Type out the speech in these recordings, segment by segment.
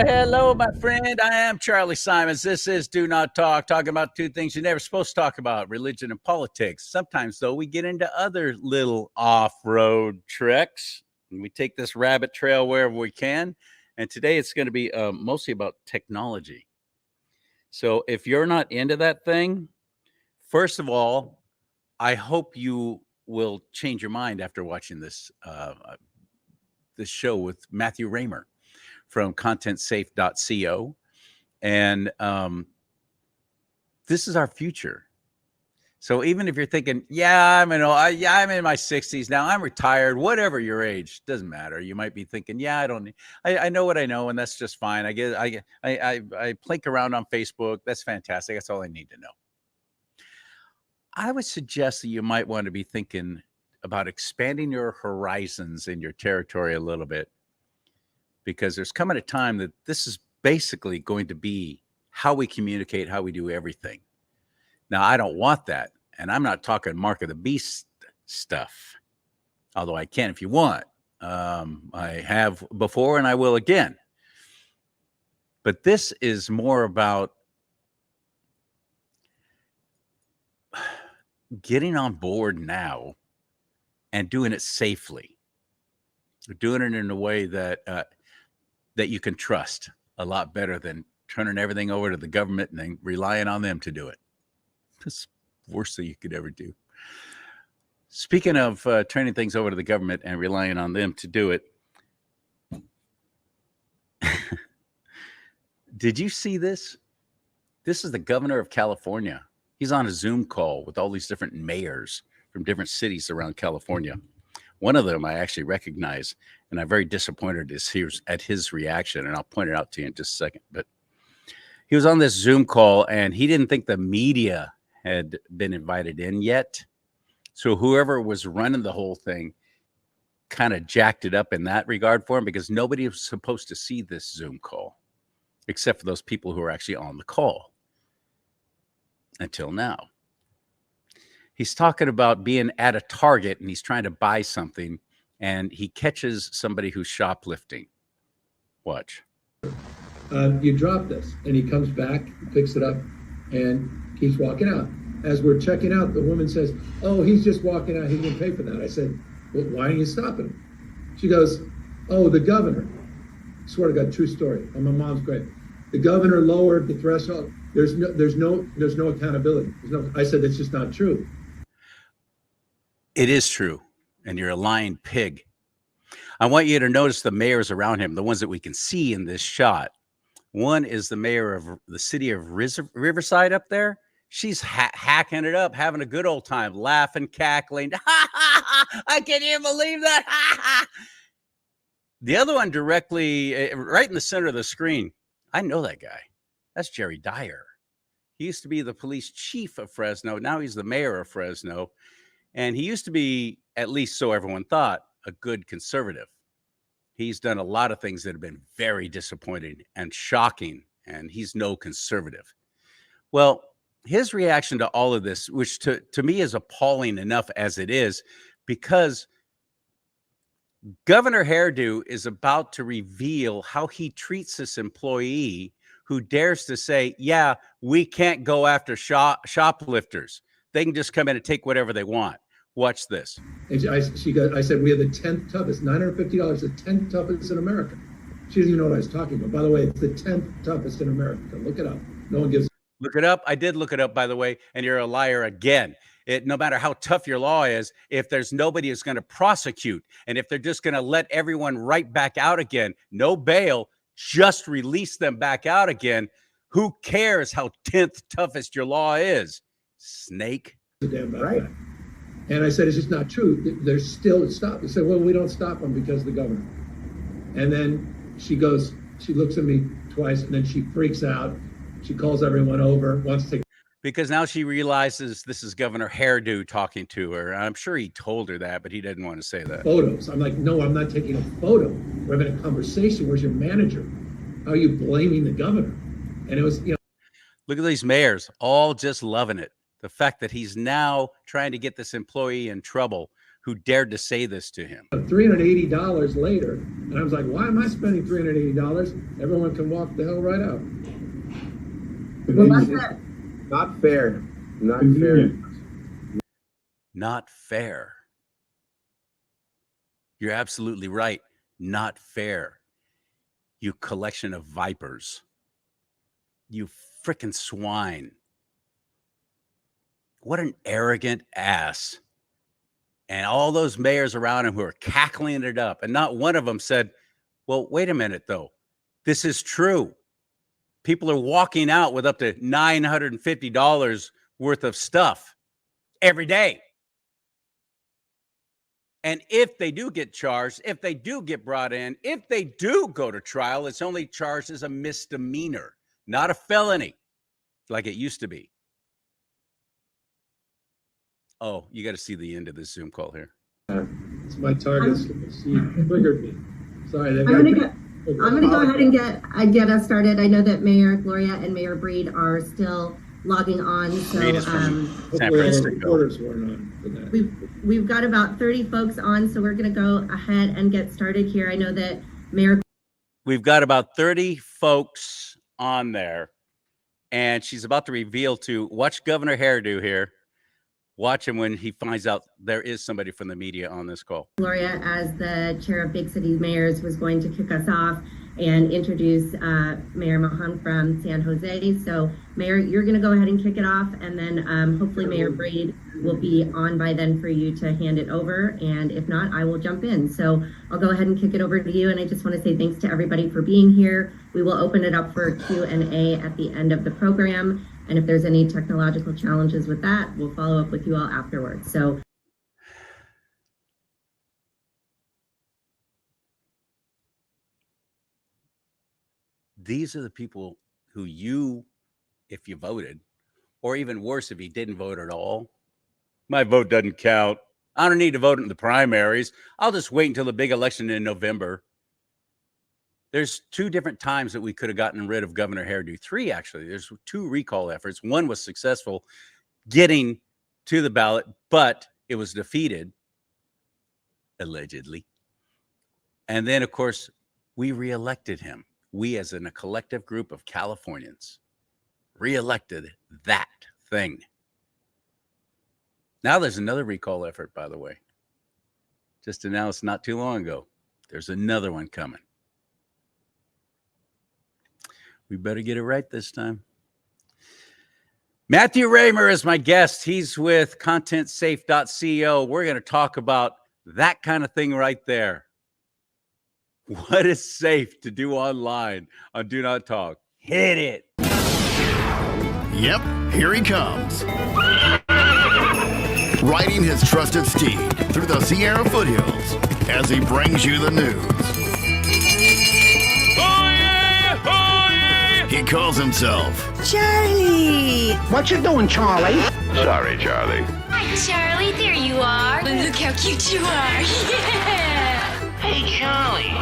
Hello, my friend. I am Charlie Simons. This is Do Not Talk, talking about two things you're never supposed to talk about, religion and politics. Sometimes, though, we get into other little off-road treks, and we take this rabbit trail wherever we can. And today it's going to be mostly about technology. So if you're not into that thing, first of all, I hope you will change your mind after watching this show with Matthew Raymer from contentsafe.co. And this is our future. So even if you're thinking, I'm in my 60s now, I'm retired, whatever your age, doesn't matter. You might be thinking, I know what I know, and that's just fine. I plink around on Facebook. That's fantastic. That's all I need to know. I would suggest that you might want to be thinking about expanding your horizons in your territory a little bit, because there's coming a time that this is basically going to be how we communicate, how we do everything. Now, I don't want that, and I'm not talking Mark of the Beast stuff, although I can if you want. I have before, and I will again. But this is more about getting on board now and doing it safely. Doing it in a way that that you can trust a lot better than turning everything over to the government and then relying on them to do it. That's the worst thing you could ever do. Speaking of turning things over to the government and relying on them to do it, did you see this? This is the governor of California. He's on a Zoom call with all these different mayors from different cities around California. One of them I actually recognize, and I'm very disappointed at his reaction, and I'll point it out to you in just a second. But he was on this Zoom call, and he didn't think the media had been invited in yet. So whoever was running the whole thing kind of jacked it up in that regard for him, because nobody was supposed to see this Zoom call except for those people who are actually on the call until now. He's talking about being at a Target and he's trying to buy something, and he catches somebody who's shoplifting. Watch. You drop this. And he comes back, picks it up, and keeps walking out. As we're checking out, the woman says, "Oh, he's just walking out. He didn't pay for that." I said, "Well, why don't you stop him?" She goes, "Oh, the governor." I swear to God, true story. On my mom's grave. The governor lowered the threshold. There's no accountability. I said, "That's just not true." It is true, and you're a lying pig. I want you to notice the mayors around him, the ones that we can see in this shot. One is the mayor of the city of Riverside up there. She's hacking it up, having a good old time, laughing, cackling. I can't even believe that. The other one directly, right in the center of the screen. I know that guy. That's Jerry Dyer. He used to be the police chief of Fresno. Now he's the mayor of Fresno. And he used to be, at least so everyone thought, a good conservative. He's done a lot of things that have been very disappointing and shocking, and he's no conservative. Well, his reaction to all of this, which to me is appalling enough as it is, because Governor Hairdo is about to reveal how he treats this employee who dares to say, yeah, we can't go after shoplifters. They can just come in and take whatever they want. Watch this. And I said, we have the 10th toughest, $950, the 10th toughest in America. She doesn't even know what I was talking about. By the way, it's the 10th toughest in America. Look it up. No one gives. Look it up. I did look it up, by the way, and you're a liar again. No matter how tough your law is, if there's nobody who's going to prosecute, and if they're just going to let everyone right back out again, no bail, just release them back out again, who cares how 10th toughest your law is? Snake. Right. And I said, it's just not true. They're still stopped. He said, well, we don't stop them because of the governor. And then she looks at me twice, and then she freaks out. She calls everyone over, wants to take. Because now she realizes this is Governor Hairdo talking to her. I'm sure he told her that, but he didn't want to say that. Photos. I'm like, no, I'm not taking a photo. We're having a conversation. Where's your manager? How are you blaming the governor? And it was, Look at these mayors, all just loving it. The fact that he's now trying to get this employee in trouble who dared to say this to him. $380 later, and I was like, why am I spending $380? Everyone can walk the hell right out. Well, that's not fair. Not fair. Not fair. You're absolutely right. Not fair. You collection of vipers. You frickin' swine. What an arrogant ass. And all those mayors around him who are cackling it up. And not one of them said, well, wait a minute, though. This is true. People are walking out with up to $950 worth of stuff every day. And if they do get charged, if they do get brought in, if they do go to trial, it's only charged as a misdemeanor, not a felony like it used to be. Oh, you got to see the end of this Zoom call here. It's my target. She triggered me. Sorry. I'm going to go ahead and get us started. I know that Mayor Gloria and Mayor Breed are still logging on. So San Francisco. We've got about 30 folks on, so we're going to go ahead and get started here. I know that Mayor. We've got about 30 folks on there, and she's about to reveal to watch Governor Hairdo here. Watch him when he finds out there is somebody from the media on this call. Gloria, as the chair of Big City Mayors, was going to kick us off and introduce Mayor Mahan from San Jose. So, Mayor, you're going to go ahead and kick it off, and then hopefully Mayor Breed will be on by then for you to hand it over. And if not, I will jump in. So I'll go ahead and kick it over to you. And I just want to say thanks to everybody for being here. We will open it up for Q&A at the end of the program. And if there's any technological challenges with that, we'll follow up with you all afterwards. So. These are the people who you, if you voted, or even worse, if you didn't vote at all, my vote doesn't count. I don't need to vote in the primaries. I'll just wait until the big election in November. There's two different times that we could have gotten rid of Governor Hairdo. Three, actually. There's two recall efforts. One was successful getting to the ballot, but it was defeated, allegedly. And then, of course, we reelected him. We, as in a collective group of Californians, reelected that thing. Now there's another recall effort, by the way. Just announced not too long ago. There's another one coming. We better get it right this time. Matthew Raymer is my guest. He's with contentsafe.co. We're going to talk about that kind of thing right there. What is safe to do online on Do Not Talk? Hit it. Yep, here he comes. Riding his trusted steed through the Sierra foothills as he brings you the news. He calls himself Charlie. What you doing, Charlie? Sorry, Charlie. Hi, Charlie. There you are. Look how cute you are. Yeah. Hey, Charlie.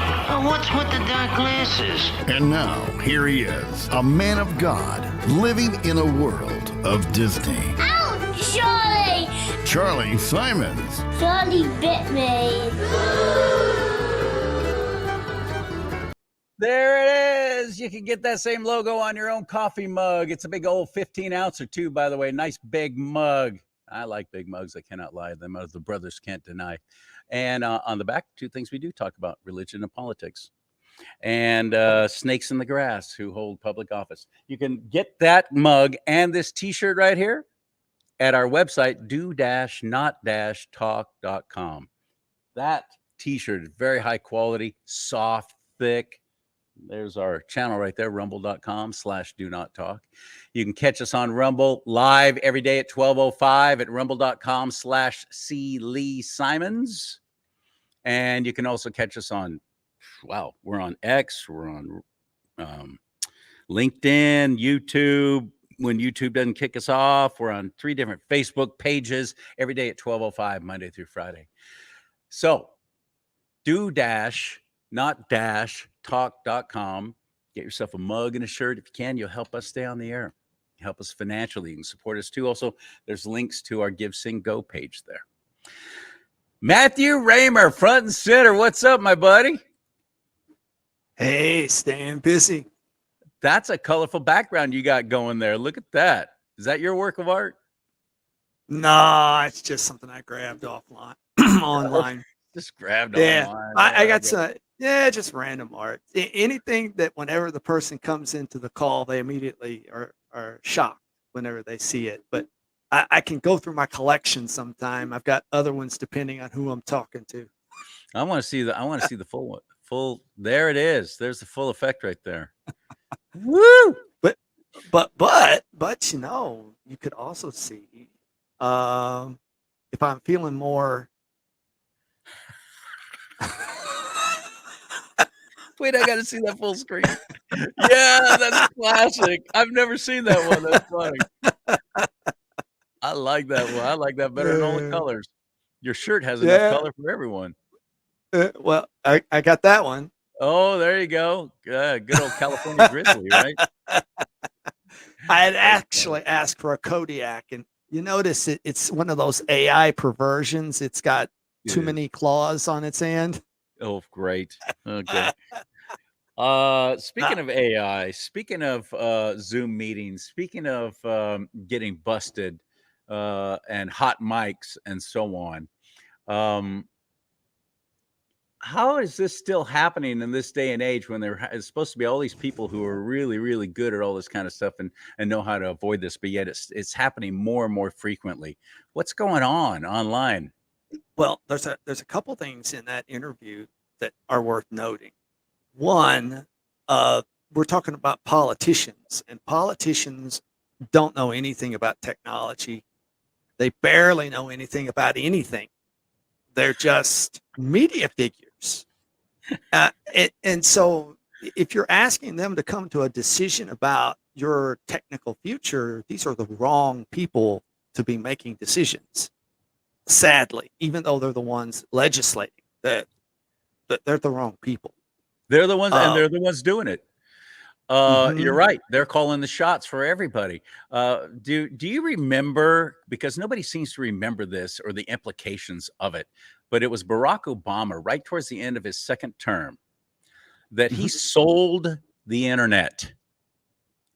What's with the dark glasses? And now, here he is, a man of God, living in a world of Disney. Ow, Charlie. Charlie Simons. Charlie bit me. There it is. You can get that same logo on your own coffee mug. It's a big old 15 ounce or two, by the way. Nice big mug. I like big mugs. I cannot lie. Them the brothers can't deny. And on the back, two things we do talk about: religion and politics, and snakes in the grass who hold public office. You can get that mug and this T-shirt right here at our website, do-not-talk.com. That T-shirt is very high quality, soft, thick. There's our channel right there, rumble.com/do-not-talk. You can catch us on Rumble live every day at 12:05 at rumble.com/CLeeSimons. And you can also catch us on, we're on X, we're on LinkedIn, YouTube. When YouTube doesn't kick us off, we're on 3 different Facebook pages every day at 12:05, Monday through Friday. So do-not-talk.com. Get yourself a mug and a shirt. If you can, you'll help us stay on the air. Help us financially. You can support us too. Also, there's links to our Give, Sing, Go page there. Matthew Raymer, front and center. What's up, my buddy? Hey, staying busy. That's a colorful background you got going there. Look at that. Is that your work of art? No, it's just something I grabbed offline, online. Just grabbed Yeah, online. I got some. Yeah, just random art. Anything that whenever the person comes into the call, they immediately are shocked whenever they see it. But I can go through my collection sometime. I've got other ones depending on who I'm talking to. I want to see the full one. Full. There it is. There's the full effect right there. Woo! But you could also see if I'm feeling more. Wait, I got to see that full screen. Yeah, that's classic. I've never seen that one. That's funny. I like that one. I like that better than all the colors. Your shirt has enough color for everyone. Well, I got that one. Oh, there you go. Good old California grizzly, right? I had actually asked for a Kodiak, and you notice it's one of those AI perversions. It's got too many claws on its end. Oh, great. Okay. Speaking of AI, speaking of Zoom meetings, speaking of getting busted and hot mics and so on, how is this still happening in this day and age when it's supposed to be all these people who are really, really good at all this kind of stuff and know how to avoid this, but yet it's happening more and more frequently? What's going on online? Well, there's a couple things in that interview that are worth noting. One, we're talking about politicians, and politicians don't know anything about technology. They barely know anything about anything. They're just media figures. And so if you're asking them to come to a decision about your technical future, these are the wrong people to be making decisions. Sadly, even though they're the ones legislating, that they're the wrong people. They're the ones, and they're the ones doing it. You're right. They're calling the shots for everybody. Do you remember, because nobody seems to remember this or the implications of it, but it was Barack Obama right towards the end of his second term that he sold the internet.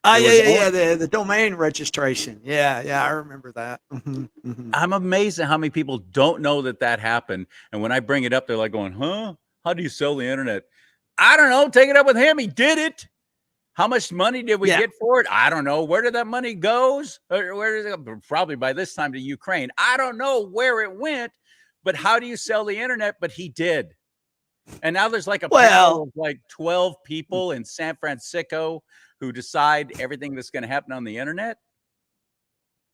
The domain registration. Yeah, I remember that. I'm amazed at how many people don't know that happened. And when I bring it up, they're like going, huh? How do you sell the internet? I don't know. Take it up with him. He did it. How much money did we get for it? I don't know. Where did that money goes? Where did it go? Probably by this time to Ukraine. I don't know where it went, but how do you sell the internet? But he did. And now there's like a panel of like 12 people in San Francisco who decide everything that's going to happen on the internet.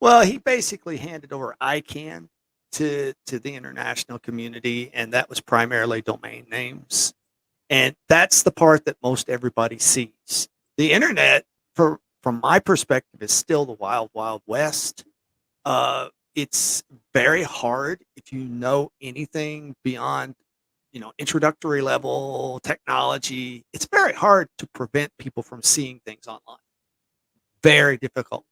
Well, he basically handed over ICANN to the international community, and that was primarily domain names. And that's the part that most everybody sees. The internet, from my perspective, is still the wild, wild west. It's very hard if you know anything beyond, introductory level technology. It's very hard to prevent people from seeing things online. Very difficult.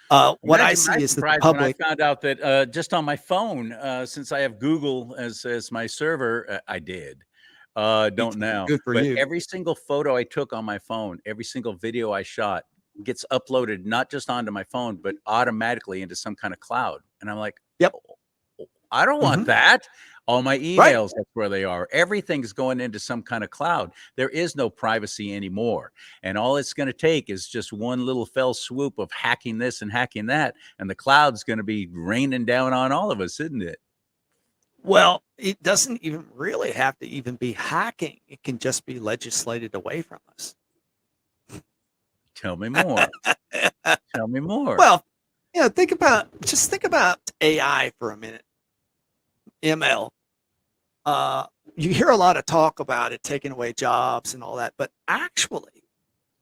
What I see is that the public. When I found out that just on my phone, since I have Google as my server, I did. Don't now. Good for you. Every single photo I took on my phone, every single video I shot gets uploaded not just onto my phone, but automatically into some kind of cloud. And I'm like, yep, I don't want that. All my emails, that's where they are. Everything's going into some kind of cloud. There is no privacy anymore. And all it's going to take is just one little fell swoop of hacking this and hacking that. And the cloud's going to be raining down on all of us, isn't it? Well, it doesn't even really have to even be hacking. It can just be legislated away from us. Tell me more. Tell me more. Well, think about AI for a minute. ML. You hear a lot of talk about it taking away jobs and all that, but actually,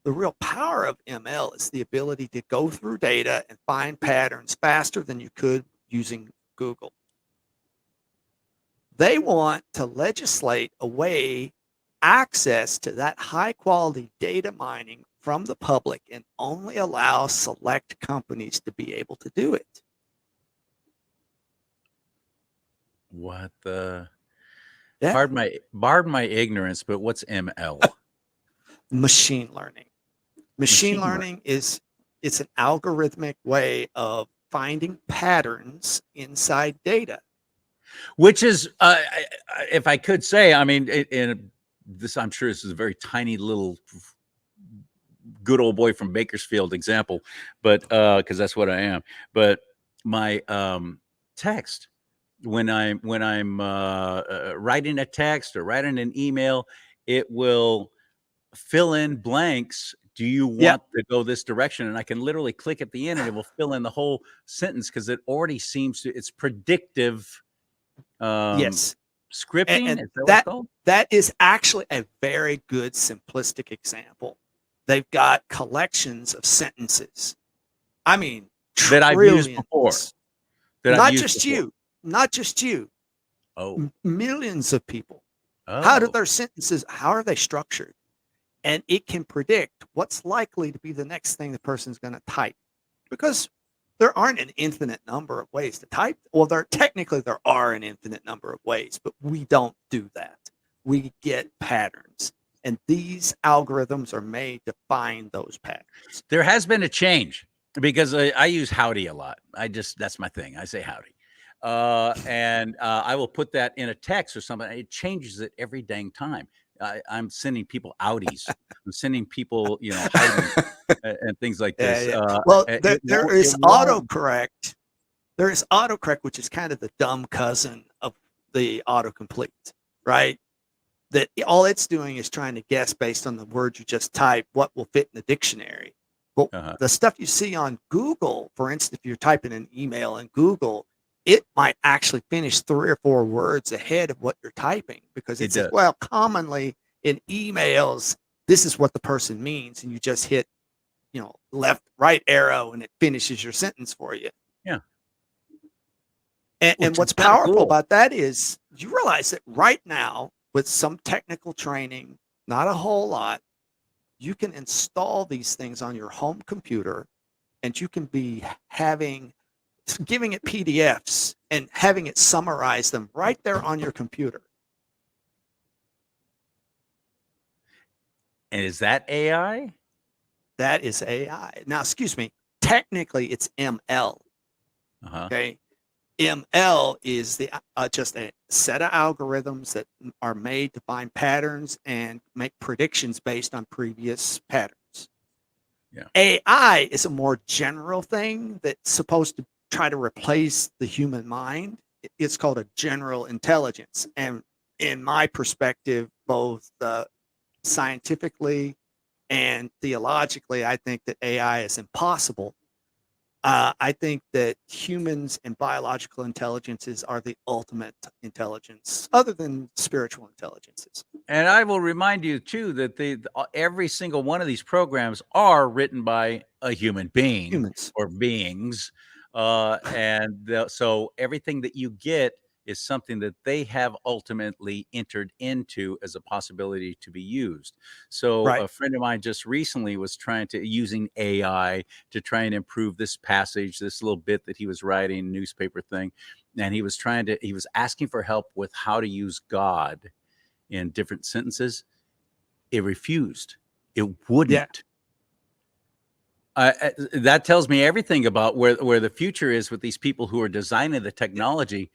the real power of ML is the ability to go through data and find patterns faster than you could using Google. They want to legislate away access to that high quality data mining from the public and only allow select companies to be able to do it. What the? Yeah. Pardon my ignorance, but what's ML? Machine learning. Machine Machine learning is it's an algorithmic way of finding patterns inside data. Which is, if I could say, I mean, in this, I'm sure this is a very tiny little good old boy from Bakersfield example, but because that's what I am. But my text when I'm writing a text or writing an email, it will fill in blanks. Do you want to go this direction? And I can literally click at the end, and it will fill in the whole sentence because it already seems to. It's predictive. Yes. Scripting, And is that what it's called? that is actually a very good simplistic example. They've got collections of sentences. I mean, That I've used before. trillions. That Not I've used just before. you, not just you, Oh, millions of people. How do oh, their sentences, how are they structured? And it can predict what's likely to be the next thing the person's going to type. Because there aren't an infinite number of ways to type. Well, there are an infinite number of ways, but we don't do that. We get patterns, and these algorithms are made to find those patterns. there has been a change because I use howdy a lot. That's my thing. I say howdy. And I will put that in a text or something. It changes it every dang time. I'm sending people outies. I'm sending people, hiding and things like this. Well, It there won't- is it won't- autocorrect. There is autocorrect, which is kind of the dumb cousin of the autocomplete, right? That all it's doing is trying to guess based on the word you just typed what will fit in the dictionary. But the stuff you see on Google, for instance, if you're typing an email in Google, it might actually finish 3 or 4 words ahead of what you're typing because it says, does. well, commonly in emails, this is what the person means. And you just hit, left, right arrow, and it finishes your sentence for you. Yeah. And what's powerful about that is you realize that right now, with some technical training, not a whole lot, you can install these things on your home computer, and you can be giving it PDFs and having it summarize them right there on your computer. And is that AI? That is AI. Now, excuse me, technically it's ML. Okay. ML is just a set of algorithms that are made to find patterns and make predictions based on previous patterns. Yeah. AI is a more general thing that's supposed to try to replace the human mind. It's called a general intelligence. And in my perspective, both scientifically and theologically, I think that AI is impossible. I think that humans and biological intelligences are the ultimate intelligence, other than spiritual intelligences. And I will remind you too that every single one of these programs are written by a human being, Humans or beings, so everything that you get is something that they have ultimately entered into as a possibility to be used. So Right. a friend of mine just recently was using AI to try and improve this passage, this little bit that he was writing, newspaper thing. And he was asking for help with how to use God in different sentences. It refused. It wouldn't. That tells me everything about where the future is with these people who are designing the technology.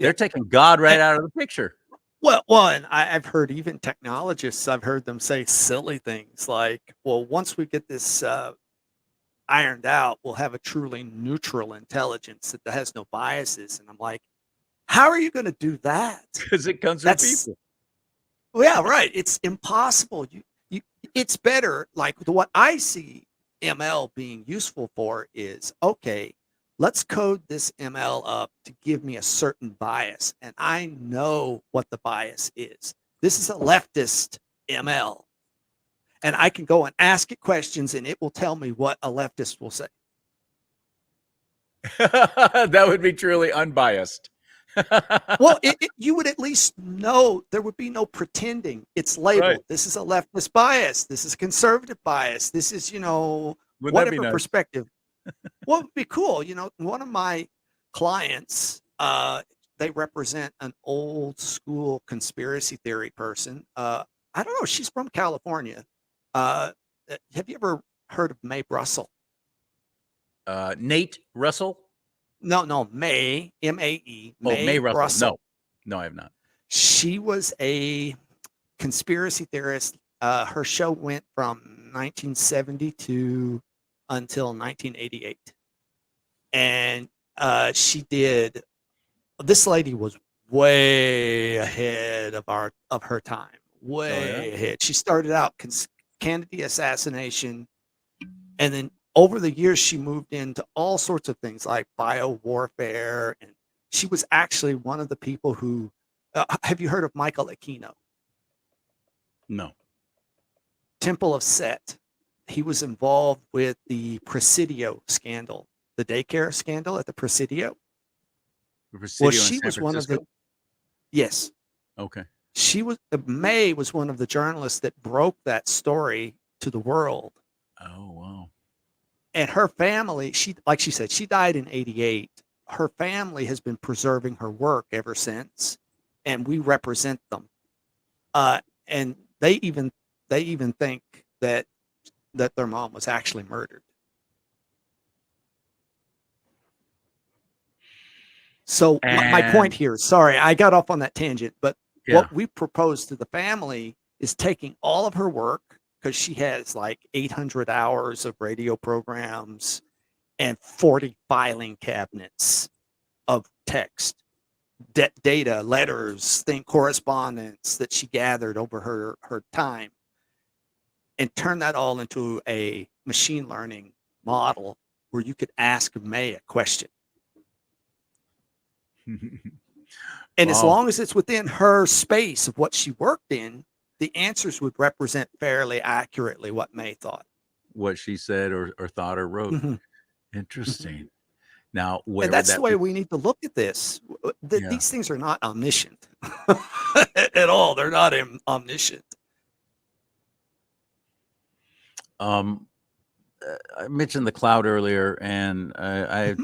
They're taking God right out of the picture. Well, and I've heard even technologists, I've heard them say silly things like, well, once we get this ironed out, we'll have a truly neutral intelligence that has no biases. And I'm like, how are you going to do that? Because it comes from people. Well, yeah, right. It's impossible. It's better. Like what I see ML being useful for is, okay, let's code this ML up to give me a certain bias. And I know what the bias is. This is a leftist ML. And I can go and ask it questions and it will tell me what a leftist will say. That would be truly unbiased. Well, you would at least know there would be no pretending. It's labeled. Right. This is a leftist bias. This is a conservative bias. This is, whatever perspective. Well, it would be cool. One of my clients they represent an old school conspiracy theory person. I don't know. She's from California. Have you ever heard of Mae Russell? Nate Russell. No, Mae, M-A-E, Oh, Mae Mae Russell. Russell. No, I have not. She was a conspiracy theorist. Her show went from 1972 until 1988. And she did, this lady was way ahead of her time, way ahead. She started out Kennedy assassination, and then over the years she moved into all sorts of things like bio warfare, and she was actually one of the people who have you heard of Michael Aquino? No. Temple of Set. He was involved with the Presidio scandal, the daycare scandal at the Presidio. Well, she was one of the. Yes. Okay. Mae was one of the journalists that broke that story to the world. Oh, wow. And her family, like she said, she died in 88. Her family has been preserving her work ever since, and we represent them. And they even think that their mom was actually murdered. So my point here, sorry, I got off on that tangent, but what we propose to the family is taking all of her work, because she has like 800 hours of radio programs and 40 filing cabinets of text, data, letters, correspondence that she gathered over her time, and turn that all into a machine learning model where you could ask Mae a question. And as long as it's within her space of what she worked in, the answers would represent fairly accurately what Mae thought. What she said or thought or wrote. Mm-hmm. Interesting. Now, and that's the way we need to look at this. These things are not omniscient at all. They're not omniscient. I mentioned the cloud earlier, and I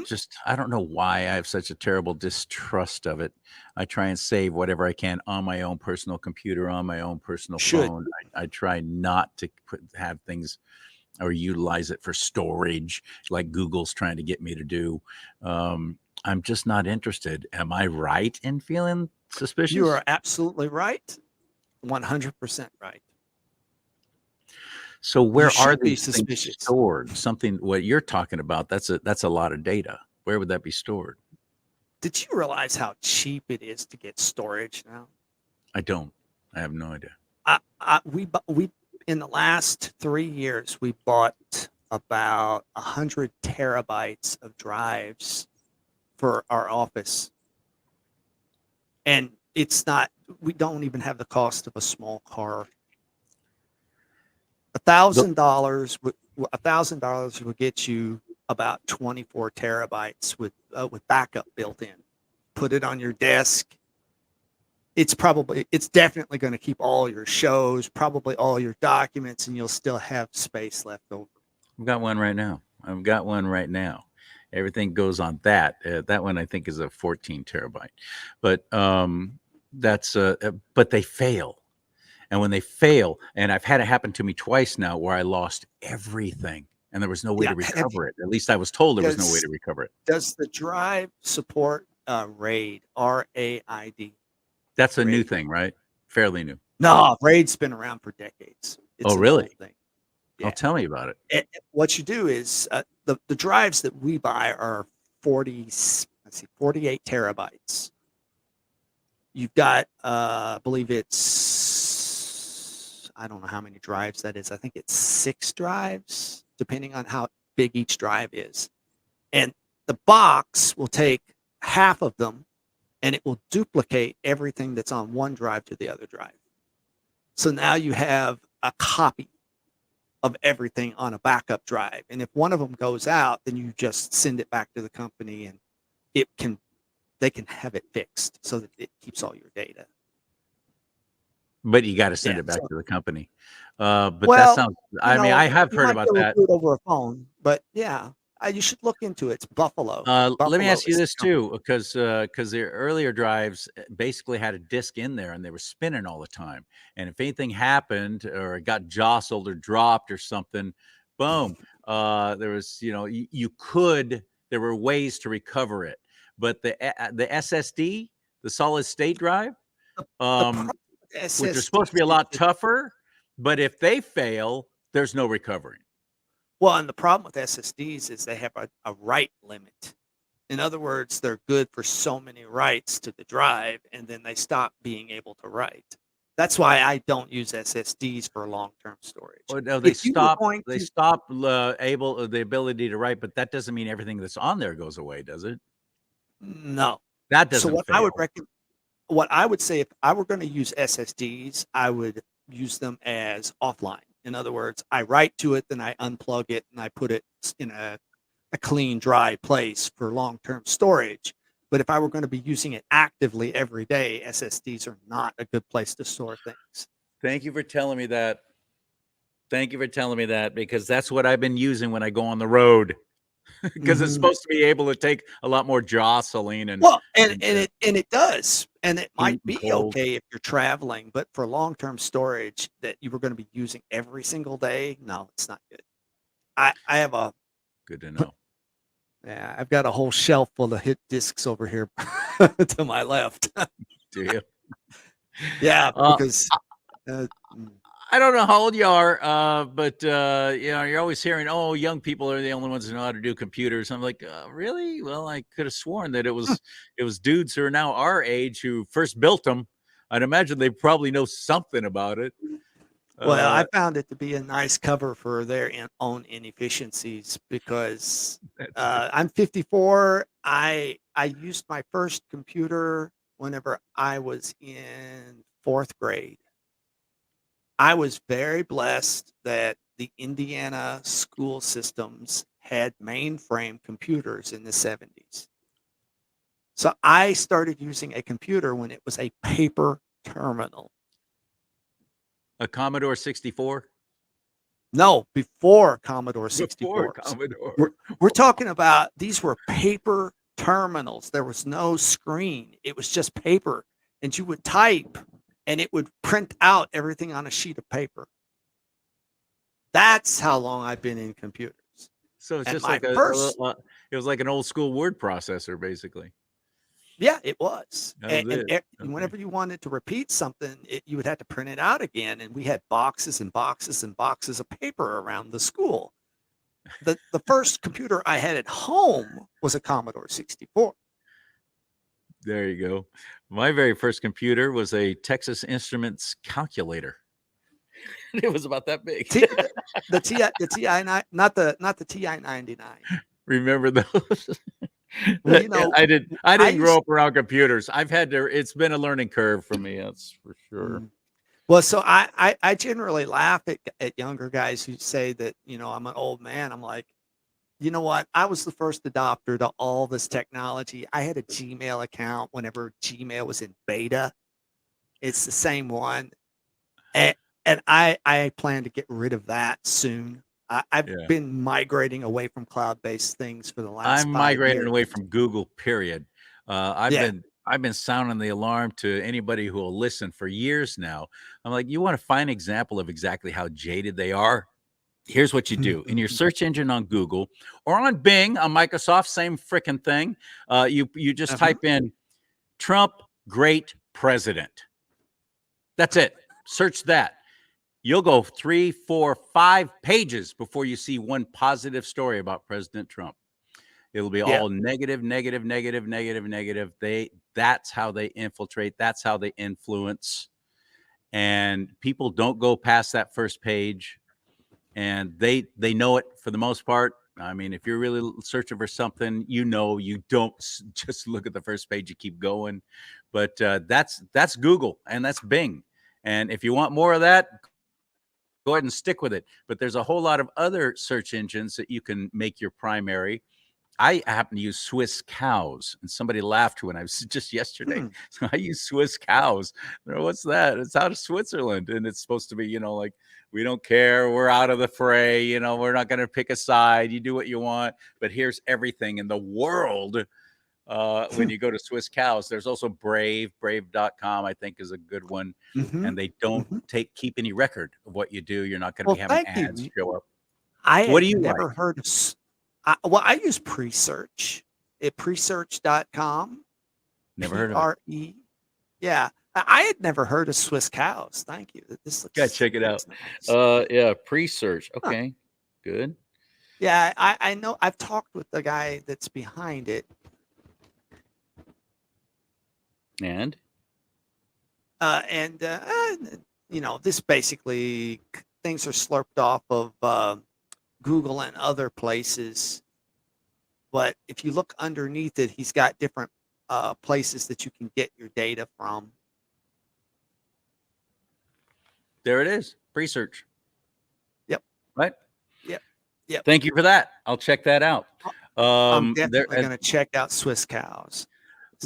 don't know why I have such a terrible distrust of it. I try and save whatever I can on my own personal computer, on my own personal phone. I try not to have things or utilize it for storage like Google's trying to get me to do. I'm just not interested. Am I right in feeling suspicious? You are absolutely right. 100% right. So where are these things stored? Something what you're talking about, that's a lot of data. Where would that be stored? Did you realize how cheap it is to get storage now? I don't. I have no idea. We in the last 3 years we bought about 100 terabytes of drives for our office, and we don't even have the cost of a small car. $1,000 will get you about 24 terabytes with backup built in. Put it on your desk. It's definitely going to keep all your shows, probably all your documents, and you'll still have space left over. I've got one right now. Everything goes on that. That one I think is a 14 terabyte, but but they fail. And when they fail, and I've had it happen to me twice now where I lost everything and there was no way to recover it. At least I was told there was no way to recover it. Does the drive support RAID, R-A-I-D? That's a new thing, right? Fairly new. No, RAID's been around for decades. It's really? Thing. Yeah. Tell me about it. What you do is the drives that we buy are 48 terabytes. You've got, I believe I don't know how many drives that is. I think it's 6 drives, depending on how big each drive is. And the box will take half of them, and it will duplicate everything that's on one drive to the other drive. So now you have a copy of everything on a backup drive. And if one of them goes out, then you just send it back to the company, and they can have it fixed so that it keeps all your data. But you got to send it back to the company. But that sounds. I mean, I have heard about that over a phone. But yeah, You should look into it. It's Buffalo. Let me Buffalo ask you is the this company. too, because the earlier drives basically had a disc in there and they were spinning all the time. And if anything happened or it got jostled or dropped or something, boom, there was, there were ways to recover it. But the SSD, the solid state drive, The problem with which are supposed to be a SSDs lot is tougher, but if they fail, there's no recovering. well, and the problem with SSDs is they have a write limit. In other words, they're good for so many writes to the drive, and then they stop being able to write. That's why I don't use SSDs for long-term storage. Oh, no, If you were going they to, stop the ability to write, but that doesn't mean everything that's on there goes away, does it? no. That So doesn't fail. what I would say if I were going to use SSDs, I would use them as offline. In other words, I write to it, then I unplug it, and I put it in a clean, dry place for long-term storage. But if I were going to be using it actively every day, SSDs are not a good place to store things. Thank you for telling me that. Thank you for telling me that, because that's what I've been using when I go on the road. Because it's Mhm. supposed to be able to take a lot more jostling and Well, and and, and uh, it does, and it might heat and be cold. okay if you're traveling, but for long-term storage that you were going to be using every single day, no, it's not good. I have a Good to know. yeah, I've got a whole shelf full of hit discs over here to my left. Do you? Yeah, Uh, because uh, mm, I don't know how old you are, but you're always hearing, "Oh, young people are the only ones who know how to do computers." I'm like, really? Well, I could have sworn that it was dudes who are now our age who first built them. I'd imagine they probably know something about it. well, Uh, I found it to be a nice cover for their own inefficiencies because that's I'm 54. I used my first computer whenever I was in fourth grade. I was very blessed that the Indiana school systems had mainframe computers in the 70s. So I started using a computer when it was a paper terminal. a Commodore 64 No, before Commodore before 64s. Commodore. We're talking about these were paper terminals. There was no screen. It was just paper. And you would type and it would print out everything on a sheet of paper. That's how long I've been in computers. So it's And just my like first, it was like an old school word processor, basically. yeah, it was. That was it. And Okay. whenever you wanted to repeat something, you would have to print it out again. And we had boxes and boxes and boxes of paper around the school. The first computer I had at home was a Commodore 64. There you go. My very first computer was a Texas Instruments calculator. It was about that big. T, the TI not the TI 99. Remember those? Well, you know, I I didn't grow used up around computers. It's been a learning curve for me, that's for sure. well, so I generally laugh at younger guys who say that I'm an old man. I'm like, you know what? I was the first adopter to all this technology. I had a Gmail account whenever Gmail was in beta. It's the same one. And I plan to get rid of that soon. I've Yeah. been migrating away from cloud-based things for the last I'm 5 migrating years. away from Google, period. Yeah. I've been sounding the alarm to anybody who will listen for years now. I'm like, you want to find an example of exactly how jaded they are? Here's what you do in your search engine on Google or on Bing on Microsoft, same freaking thing. You just Uh-huh. type in Trump, great president. That's it. Search that. You'll go 3, 4, 5 pages before you see one positive story about President Trump. It'll be Yeah. all negative, negative, negative, negative, negative. That's how they infiltrate. That's how they influence. And people don't go past that first page, and they know it for the most part. I mean, if you're really searching for something, you don't just look at the first page. You keep going. But that's Google and that's Bing. And if you want more of that, go ahead and stick with it. But there's a whole lot of other search engines that you can make your primary. I happen to use Swiss cows, and somebody laughed when I was just yesterday. Hmm. So I use Swiss cows. What's that? It's out of Switzerland, and it's supposed to be, like we don't care. We're out of the fray. We're not going to pick a side. You do what you want, but here's everything in the world. When you go to Swiss cows, there's also brave.com, I think is a good one. Mm-hmm. And they don't Mm-hmm. keep any record of what you do. You're not going to Well, be having thank ads you. show up. I What had do you never like? heard of. Well, I use Presearch at presearch.com. Never heard of it. PRE. Yeah. I had never heard of Swiss cows. Thank you. This looks, Yeah, check it out. nice. Yeah, Presearch. Huh. Okay, good. Yeah, I know. I've talked with the guy that's behind it. And This basically things are slurped off of Google and other places. But if you look underneath it, he's got different places that you can get your data from. there it is, Presearch. Yep. Right. Yep. Thank you for that. I'll check that out. I'm definitely going to check out Swiss cows.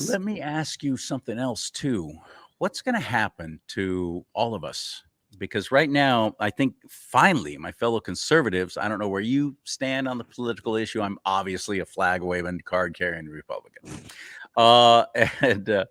Let me ask you something else too. What's going to happen to all of us? Because right now, I think finally, my fellow conservatives, I don't know where you stand on the political issue. I'm obviously a flag waving, card carrying Republican. And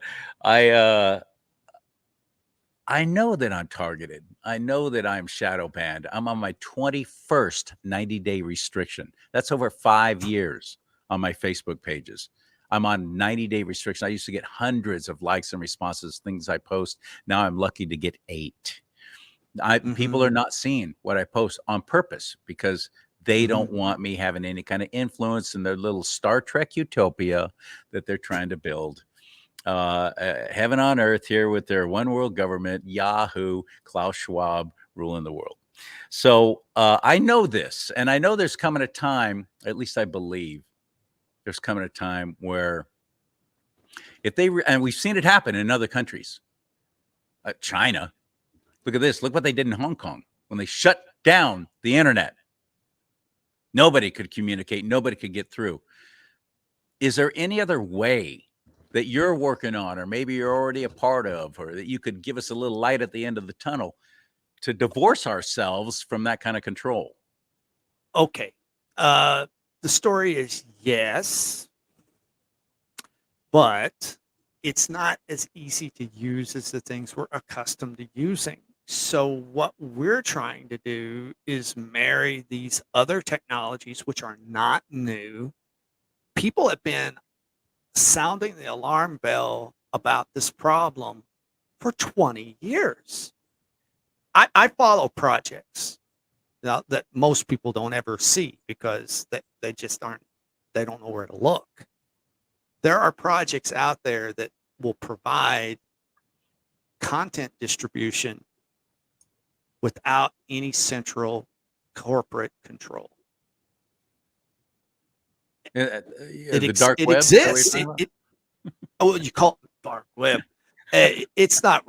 I know that I'm targeted. I know that I'm shadow banned. I'm on my 21st 90-day restriction. That's over 5 years on my Facebook pages. I'm on 90-day restriction. I used to get hundreds of likes and responses, things I post. Now I'm lucky to get 8. People are not seeing what I post on purpose because they don't want me having any kind of influence in their little Star Trek utopia that they're trying to build. Heaven on earth here with their one world government, Yahoo, Klaus Schwab ruling the world. So I know this, and I know there's coming a time, at least I believe, there's coming a time where if they, and we've seen it happen in other countries, China, look at this, look what they did in Hong Kong when they shut down the internet. Nobody could communicate, nobody could get through. Is there any other way that you're working on, or maybe you're already a part of, or that you could give us a little light at the end of the tunnel to divorce ourselves from that kind of control? Okay. The story is yes, but it's not as easy to use as the things we're accustomed to using. So what we're trying to do is marry these other technologies, which are not new. People have been sounding the alarm bell about this problem for 20 years. I follow projects that most people don't ever see because they just they don't know where to look. There are projects out there that will provide content distribution without any central corporate control. The dark web? Exists. You call it dark web. It's not.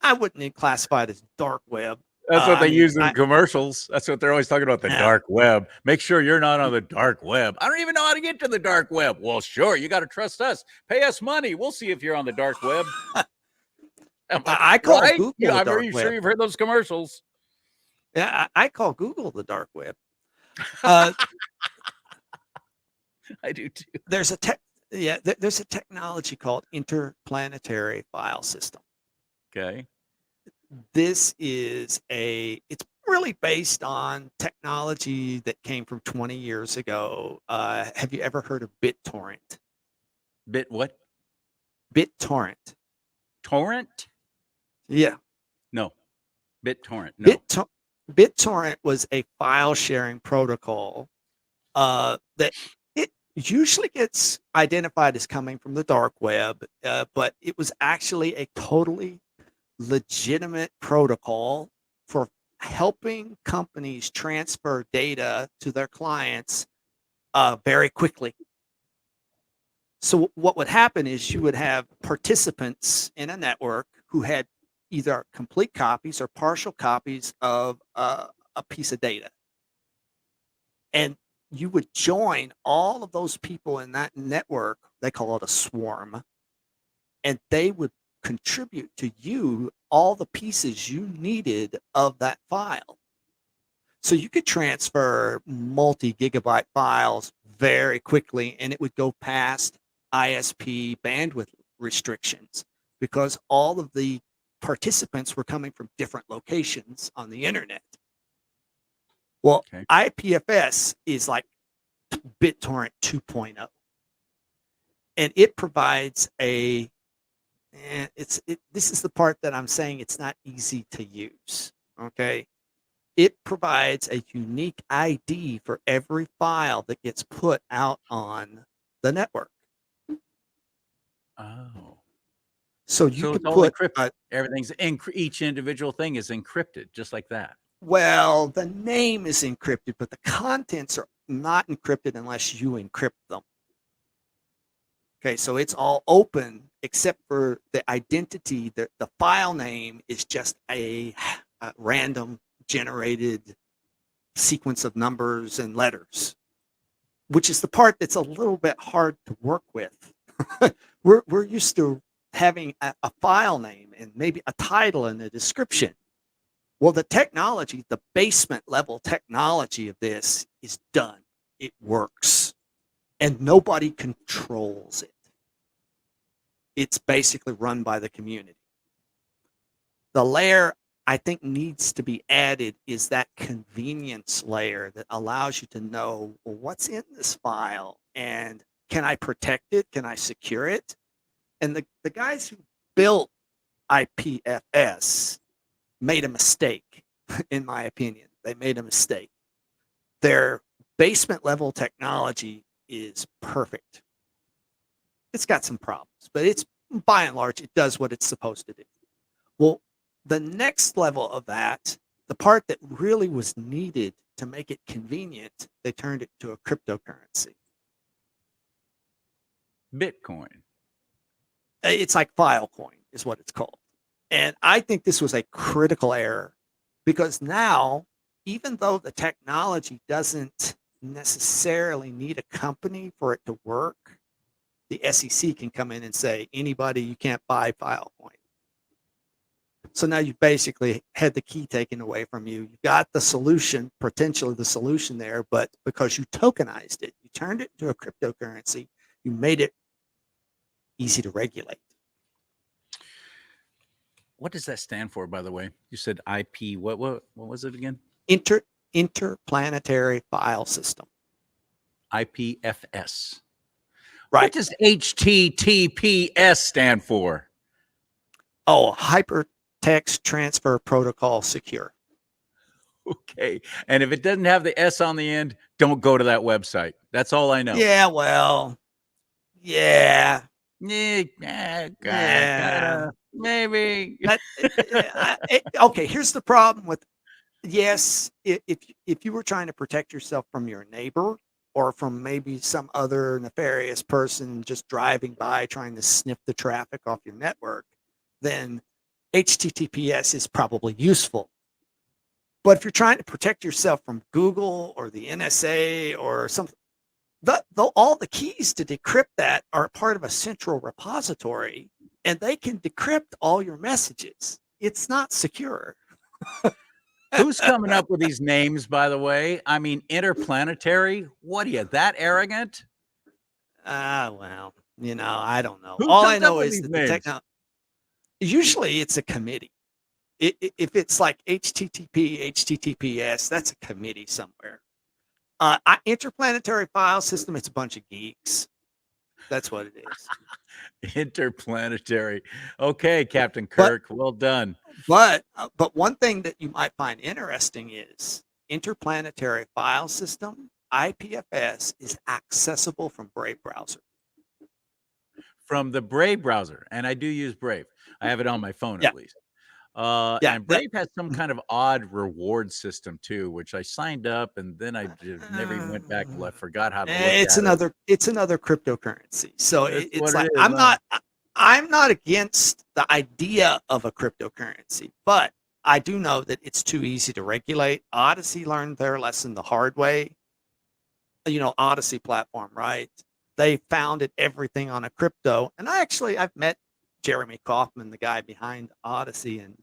I wouldn't classify it as dark web. That's what they use in commercials. That's what they're always talking about, the dark web. Make sure you're not on the dark web. I don't even know how to get to the dark web. Well, sure, you got to trust us. Pay us money. We'll see if you're on the dark web. I call Google the I'm dark very web. sure you've heard those commercials. Yeah, I call Google the dark web. I do too. There's a technology called interplanetary file system. Okay. This is it's really based on technology that came from 20 years ago. Have you ever heard of BitTorrent? Bit what? BitTorrent. Torrent? Yeah. No. BitTorrent. No. BitTorrent was a file sharing protocol that it usually gets identified as coming from the dark web, but it was actually a totally legitimate protocol for helping companies transfer data to their clients very quickly. So what would happen is you would have participants in a network who had either complete copies or partial copies of a piece of data. And you would join all of those people in that network. They call it a swarm, and they would contribute to you all the pieces you needed of that file. So you could transfer multi-gigabyte files very quickly, and it would go past ISP bandwidth restrictions because all of the participants were coming from different locations on the internet. Well, Okay. IPFS is like BitTorrent 2.0, and it provides this is the part that I'm saying it's not easy to use. Okay. It provides a unique ID for every file that gets put out on the network. Oh. So you So could it's all put encrypted. Everything's each individual thing is encrypted, just like that. well, the name is encrypted, but the contents are not encrypted unless you encrypt them. Okay, so it's all open except for the identity. The file name is just a random generated sequence of numbers and letters, which is the part that's a little bit hard to work with. We're used to having a file name and maybe a title and a description. Well, the technology, the basement level technology of this is done. It works, and nobody controls it. It's basically run by the community. The layer I think needs to be added is that convenience layer that allows you to know, well, what's in this file and can I protect it? Can I secure it? And the guys who built IPFS made a mistake, in my opinion. They made a mistake. Their basement level technology is perfect. It's got some problems, but it's by and large, it does what it's supposed to do. Well, the next level of that, the part that really was needed to make it convenient, they turned it to a cryptocurrency. Bitcoin. It's like Filecoin is what it's called. And I think this was a critical error because now, even though the technology doesn't necessarily need a company for it to work, the SEC can come in and say, anybody, you can't buy Filecoin. So now you've basically had the key taken away from you. You've got the solution, potentially the solution there, but because you tokenized it, you turned it into a cryptocurrency, you made it easy to regulate. What does that stand for, by the way? You said IP. What was it again? Interplanetary File System. IPFS. Right. What does HTTPS stand for? Oh, Hypertext Transfer Protocol Secure. Okay. And if it doesn't have the S on the end, don't go to that website. That's all I know. Yeah, well, yeah. Yeah. Maybe. Okay, here's the problem with, yes, if you were trying to protect yourself from your neighbor or from maybe some other nefarious person just driving by trying to sniff the traffic off your network, then HTTPS is probably useful. But if you're trying to protect yourself from Google or the NSA or something, all the keys to decrypt that are part of a central repository, and they can decrypt all your messages. It's not secure. Who's coming up with these names, by the way? I mean, interplanetary? What are you, that arrogant? Well, I don't know. Who All comes I up know with is these that the names? technology, usually it's a committee. If it's like HTTPS, that's a committee somewhere. Interplanetary File System, it's a bunch of geeks. That's what it is. Interplanetary. Okay, Captain Kirk, well done. But one thing that you might find interesting is Interplanetary File System, IPFS, is accessible from Brave browser. From the Brave browser, and I do use Brave. I have it on my phone at least. And Brave has some kind of odd reward system too, which I signed up and then I just never even went back. I forgot how to look at it. It's another cryptocurrency. So it's like it is, I'm not against the idea of a cryptocurrency, but I do know that it's too easy to regulate. Odyssey learned their lesson the hard way. Odyssey platform, right? They founded everything on a crypto. And I've met Jeremy Kaufman, the guy behind Odyssey. And,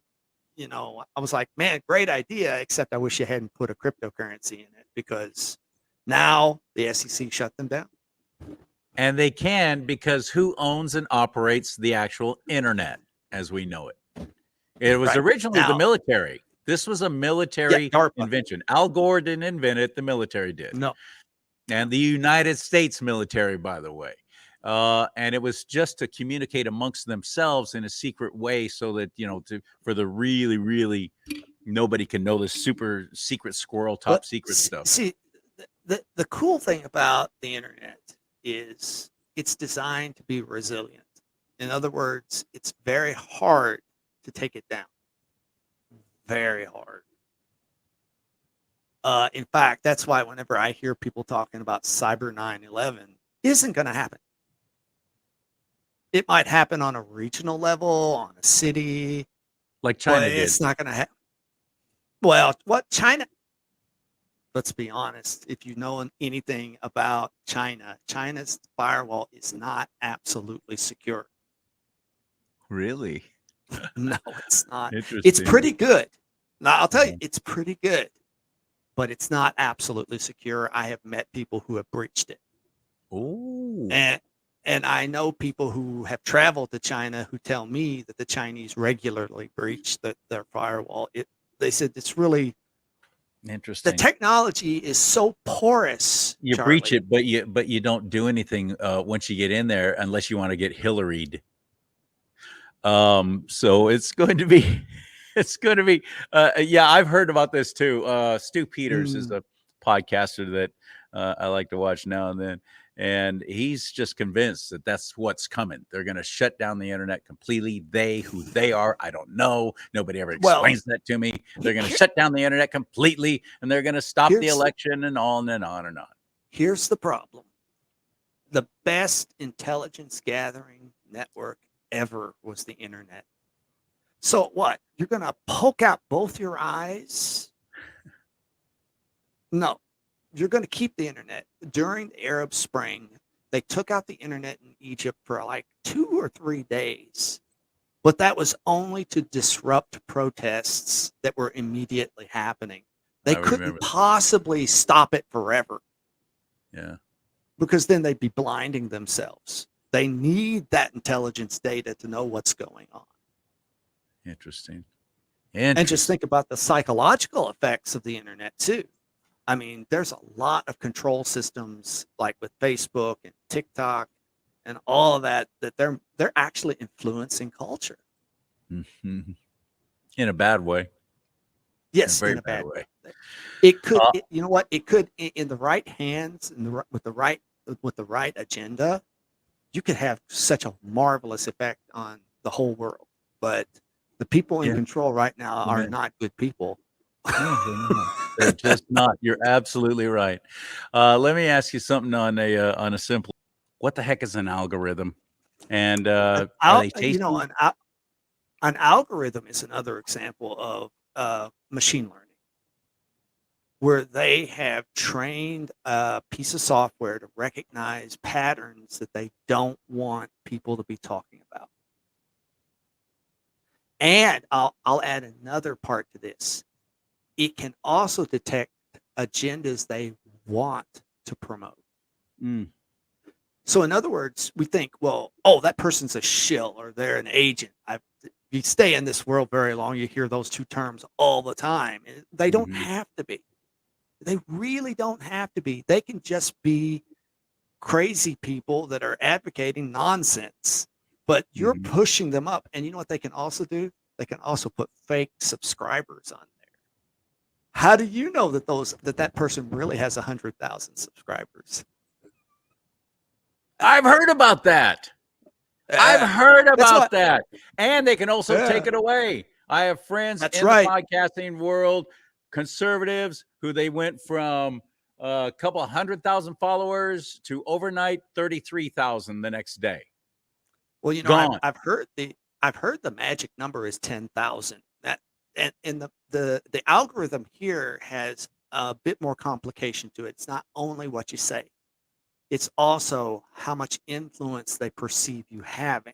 I was like, man, great idea, except I wish you hadn't put a cryptocurrency in it, because now the SEC shut them down. And they can, because who owns and operates the actual internet as we know it? It was Right. originally the Now- military. This was a military DARPA. invention. Al Gore didn't invent it. The military did. No. And the United States military, by the way. And it was just to communicate amongst themselves in a secret way, so that, for the really, really, nobody can know the super secret squirrel, top secret stuff. See, the cool thing about the internet is it's designed to be resilient. In other words, it's very hard to take it down. Very hard. In fact, that's why whenever I hear people talking about Cyber 9/11, it isn't going to happen. It might happen on a regional level, on a city, Like China but did. it's not going to happen. Well, what China? Let's be honest. If you know anything about China, China's firewall is not absolutely secure. Really? No, it's not. Interesting. It's pretty good. Now, I'll tell you, Mhm. it's pretty good, but it's not absolutely secure. I have met people who have breached it. Oh. And I know people who have traveled to China who tell me that the Chinese regularly breach their firewall. They said it's really, Interesting. the technology is so porous. You Charlie. breach it, but you don't do anything once you get in there, unless you want to get Hillaried. So it's going to be, yeah, I've heard about this too. Stu Peters is a podcaster that I like to watch now and then. And he's just convinced that that's what's coming. They're going to shut down the internet completely. Who they are, I don't know. Nobody ever explains that to me. They're going to shut down the internet completely, and they're going to stop the election, and on and on and on. Here's the problem. The best intelligence gathering network ever was the internet. So what? You're going to poke out both your eyes? No. You're going to keep the internet. During the Arab Spring, they took out the internet in Egypt for like 2 or 3 days. But that was only to disrupt protests that were immediately happening. They couldn't possibly stop it forever. Yeah. Because then they'd be blinding themselves. They need that intelligence data to know what's going on. Interesting. And just think about the psychological effects of the internet too. I mean, there's a lot of control systems like with Facebook and TikTok and all of that they're actually influencing culture. Mm-hmm. In a bad way. Yes, in a bad way. It could, you know what? It could, in the right hands, with the right agenda, you could have such a marvelous effect on the whole world. But the people in control right now are not good people. No, they're just not. You're absolutely right. Let me ask you something on a simple. What the heck is an algorithm? And are they tasty? An algorithm is another example of machine learning, where they have trained a piece of software to recognize patterns that they don't want people to be talking about. And I'll add another part to this. It can also detect agendas they want to promote. So in other words, we think, well, that person's a shill or they're an agent. If you stay in this world very long, you hear those two terms all the time. They don't have to be. They really don't have to be. They can just be crazy people that are advocating nonsense, but you're pushing them up. And you know what they can also do? They can also put fake subscribers on there. How do you know that person really has 100,000 subscribers? I've heard about that. I've heard about that. And they can also take it away. I have friends in the podcasting world, conservatives, who they went from a couple 100,000 followers to overnight 33,000 the next day. Well, I've heard the magic number is 10,000. And the algorithm here has a bit more complication to it. It's not only what you say, it's also how much influence they perceive you having.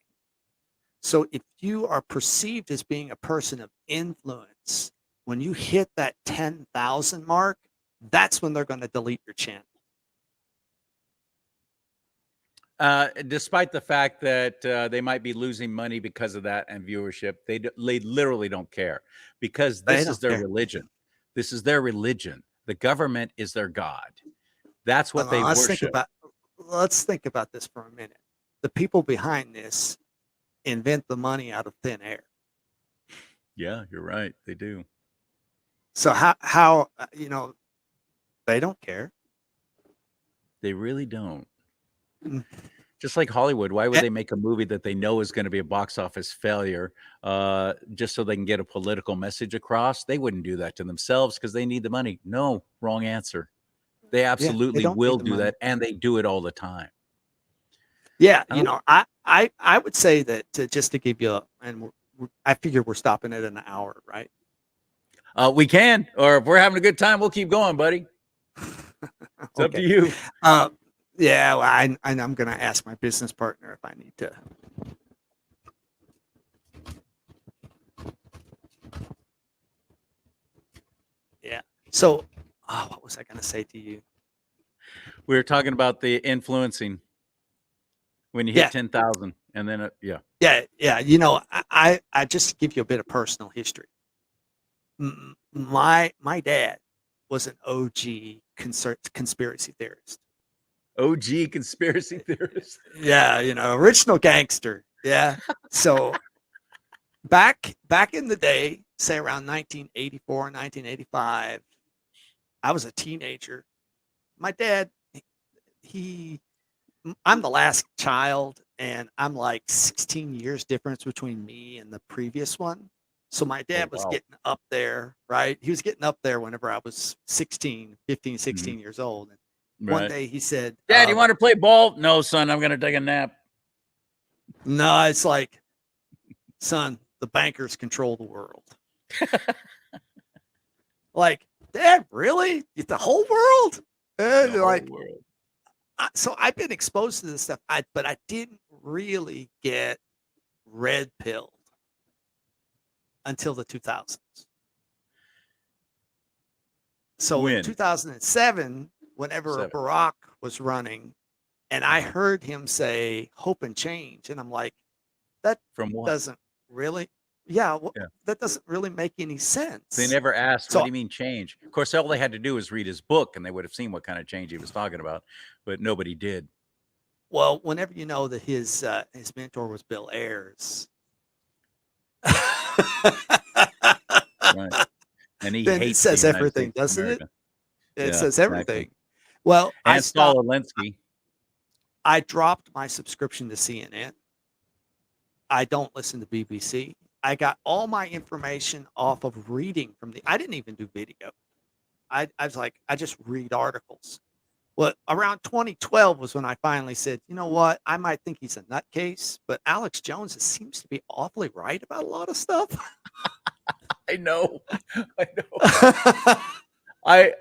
So if you are perceived as being a person of influence, when you hit that 10,000 mark, that's when they're going to delete your channel. Despite the fact that they might be losing money because of that and viewership, they literally don't care, because They this is don't their care. religion. This is their religion. The government is their God. That's what they worship. Let's think about this for a minute. The people behind this invent the money out of thin air. Yeah, you're right. They do. So how they don't care. They really don't. Mm. Just like Hollywood, why would Eh, they make a movie that they know is going to be a box office failure just so they can get a political message across? They wouldn't do that to themselves because they need the money. No, wrong answer. They Yeah, they absolutely don't will need the do money. that, and they do it all the time. Yeah, I don't. I would say that just to give you, I figure we're stopping at an hour, right? We can, or if we're having a good time, we'll keep going, buddy. It's up to Okay. you. Yeah, well, I'm going to ask my business partner if I need to. Yeah. So, what was I going to say to you? We were talking about the influencing when you hit Yeah. 10,000, and then yeah. Yeah. I just to give you a bit of personal history. My dad was an OG conspiracy theorist. OG conspiracy theorist. Yeah, original gangster. Yeah. So back in the day, say around 1984, 1985, I was a teenager. My dad, I'm the last child, and I'm like 16 years difference between me and the previous one. So my dad was wow. getting up there, right? He was getting up there whenever I was 16, 15, 16 Mhm. years old. And one Right. day he said, Dad, you want to play ball? No, son, I'm going to take a nap. no, it's like, son, the bankers control the world. Like, Dad, really? The whole world? And The like, whole world. so I've been exposed to this stuff, but I didn't really get red pilled until the 2000s. So in When? 2007, whenever Seven. Barack was running, and I heard him say hope and change, and I'm like, that From what? doesn't really, Yeah. that doesn't really make any sense. They never asked, what So do you mean change? Of course, all they had to do was read his book, and they would have seen what kind of change he was talking about, but nobody did. well, whenever you know that his mentor was Bill Ayers, Right. And he then it hates the says United everything, States of doesn't it? America. It Yeah, says exactly. everything. Well, And Saul Alinsky. I dropped my subscription to CNN. I don't listen to BBC. I got all my information off of reading from I didn't even do video. I was like, I just read articles. Well, around 2012 was when I finally said, you know what? I might think he's a nutcase, but Alex Jones seems to be awfully right about a lot of stuff. I know. I know.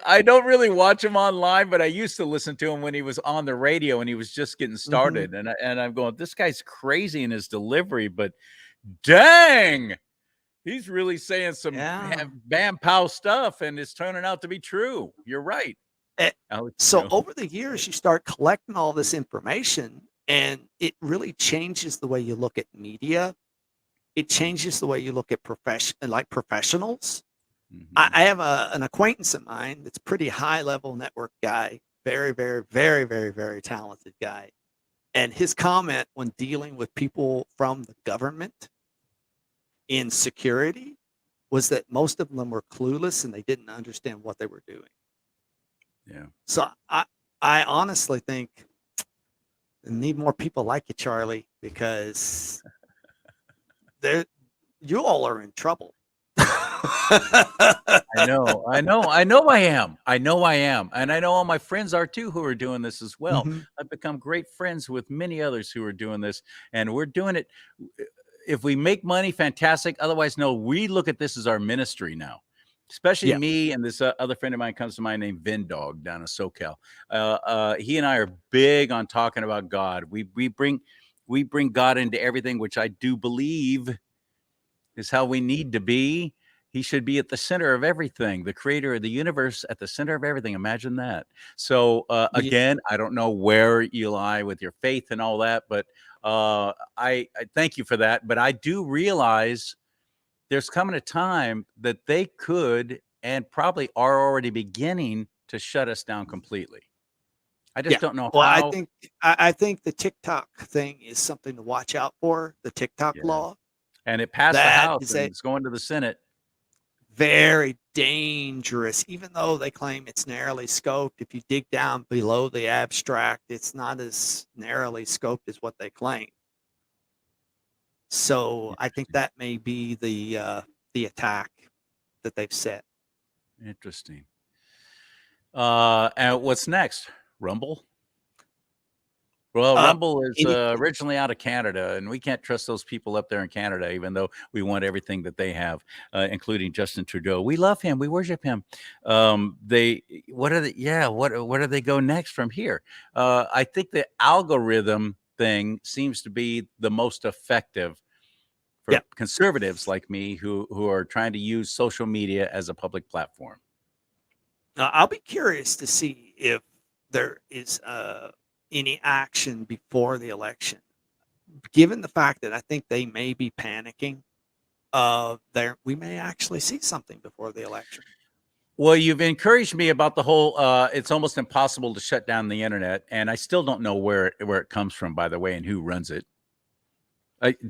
I don't really watch him online, but I used to listen to him when he was on the radio and he was just getting started. And I'm going, this guy's crazy in his delivery, but dang, he's really saying some bam pow stuff, and it's turning out to be true. You're right. So over the years, you start collecting all this information, and it really changes the way you look at media. It changes the way you look at professionals. I have an acquaintance of mine that's pretty high level network guy, very, very, very, very, very talented guy. And his comment when dealing with people from the government in security was that most of them were clueless and they didn't understand what they were doing. Yeah. So I honestly think I need more people like you, Charlie, because you all are in trouble. I know I am. And I know all my friends are too, who are doing this as well. I've become great friends with many others who are doing this, and we're doing it. If we make money, fantastic. Otherwise, no, we look at this as our ministry now. especially Yeah. me and this other friend of mine comes to mind named Vin Dog down in SoCal. He and I are big on talking about God. We bring God into everything, which I do believe is how we need to be. He should be at the center of everything, the creator of the universe at the center of everything. Imagine that. So Ye- again, I don't know where you lie with your faith and all that, but I thank you for that. But I do realize there's coming a time that they could and probably are already beginning to shut us down completely. I just Yeah. don't know Well, how. I think the TikTok thing is something to watch out for. The TikTok Yeah. law, And it passed the that House is and a it's going to the Senate. very dangerous, even though they claim it's narrowly scoped. If you dig down below the abstract, it's not as narrowly scoped as what they claim. So I think that may be the attack that they've set. Interesting. And what's next? Rumble? Well, Uh, Rumble is any, originally out of Canada, and we can't trust those people up there in Canada, even though we want everything that they have, including Justin Trudeau. We love him. We worship him. What are they? Yeah, where do they go next from here? I think the algorithm thing seems to be the most effective for yeah. conservatives like me who are trying to use social media as a public platform. I'll be curious to see if there is any action before the election, given the fact that I think they may be panicking. We may actually see something before the election. Well, you've encouraged me about the whole. It's almost impossible to shut down the internet, and I still don't know where it comes from, by the way, and who runs it.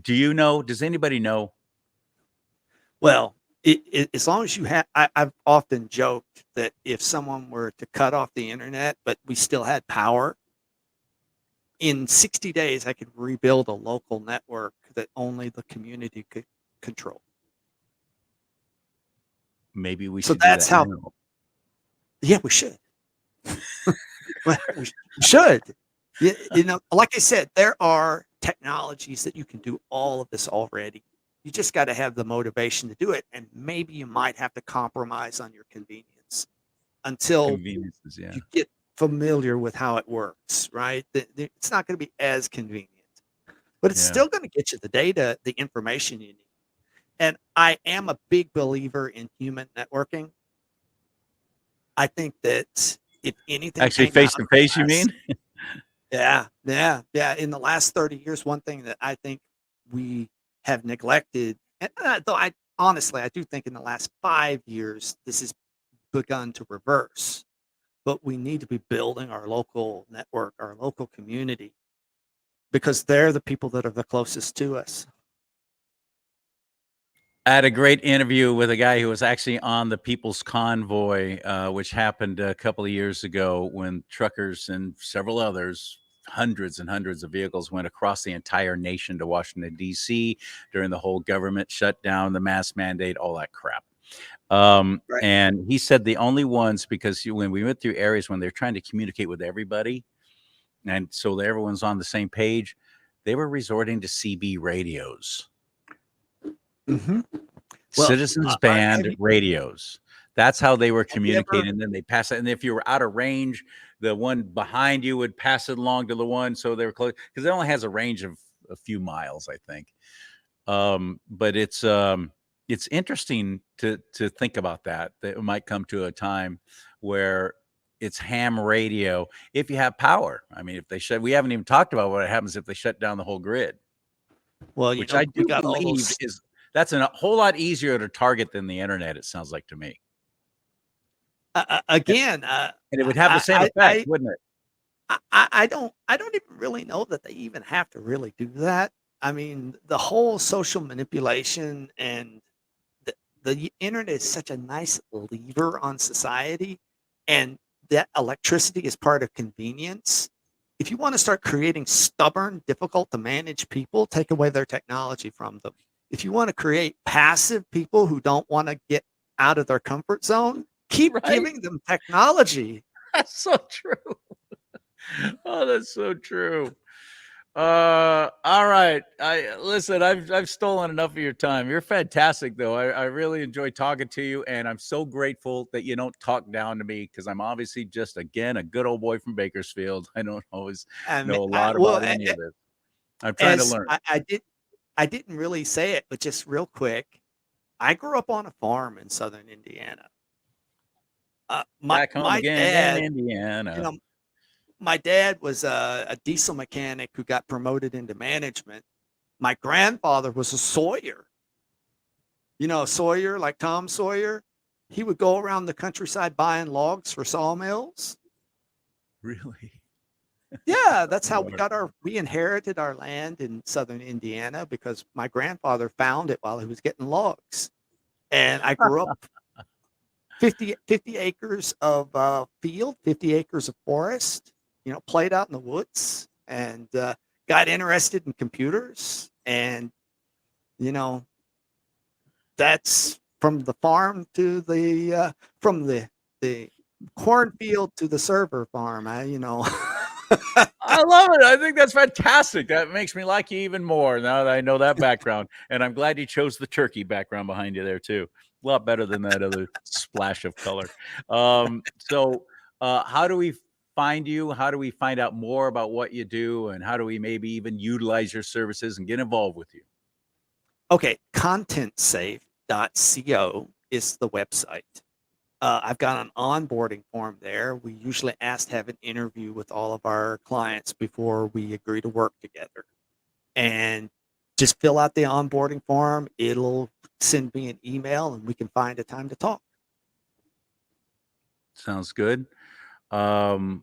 Do you know? Does anybody know? Well, as long as you have, I've often joked that if someone were to cut off the internet, but we still had power, in 60 days, I could rebuild a local network that only the community could control. Maybe we So should do that's that how, now. yeah, we should. We should. You know, like I said, there are technologies that you can do all of this already. You just got to have the motivation to do it. And maybe you might have to compromise on your convenience until Conveniences, yeah. you get familiar with how it works, right? It's not going to be as convenient, but it's Yeah. still going to get you the data, the information you need. And I am a big believer in human networking. I think that if anything Actually, came face out to of the face, you last- mean? Yeah. In the last 30 years, one thing that I think we have neglected, and though I honestly, I do think in the last 5 years, this has begun to reverse, but we need to be building our local network, our local community, because they're the people that are the closest to us. I had a great interview with a guy who was actually on the People's Convoy, which happened a couple of years ago when truckers and several others, hundreds and hundreds of vehicles, went across the entire nation to Washington, D.C. during the whole government shutdown, the mask mandate, all that crap. Right. And he said the only ones, because when we went through areas when they're trying to communicate with everybody, and so that everyone's on the same page, they were resorting to CB radios. Mm-hmm. Well, Citizens band radios. That's how they were have you ever, communicating. And then they pass it. And if you were out of range, the one behind you would pass it along to the one. So they were close because it only has a range of a few miles, I think. But it's interesting to think about that it might come to a time where it's ham radio if you have power. I mean, if they shut, we haven't even talked about what happens if they shut down the whole grid, well, which I we do got all believe those. that's a whole lot easier to target than the internet. It sounds like to me, Again, and it would have the same effect, wouldn't it? I don't even really know that they even have to really do that. I mean, the whole social manipulation and the internet is such a nice lever on society, and that electricity is part of convenience. If you want to start creating stubborn, difficult to manage people, take away their technology from them. If you want to create passive people who don't want to get out of their comfort zone, keep Right. giving them technology. That's so true. Oh, that's so true. All right. Listen, I've stolen enough of your time. You're fantastic though. I really enjoy talking to you, and I'm so grateful that you don't talk down to me, because I'm obviously just, again, a good old boy from Bakersfield. I don't always know a lot Well, about any of this. I'm trying to learn. I didn't really say it, but just real quick, I grew up on a farm in southern Indiana. Back home My again in dad, you Indiana. know, my dad was a diesel mechanic who got promoted into management. My grandfather was a sawyer. You know, a sawyer like Tom Sawyer. He would go around the countryside buying logs for sawmills. Really? Yeah, that's how Lord. we inherited our land in southern Indiana because my grandfather found it while he was getting logs. And I grew up 50 acres of field, 50 acres of forest, you know, played out in the woods, and got interested in computers. And, you know, that's from the farm to from the cornfield to the server farm. You know. I love it. I think that's fantastic. That makes me like you even more now that I know that background. And I'm glad you chose the turkey background behind you there too. A lot better than that other splash of color. How do we find you? How do we find out more about what you do? And how do we maybe even utilize your services and get involved with you? Okay, contentsafe.co is the website. I've got an onboarding form there. We usually ask to have an interview with all of our clients before we agree to work together. And just fill out the onboarding form. It'll send me an email and we can find a time to talk. Sounds good. Can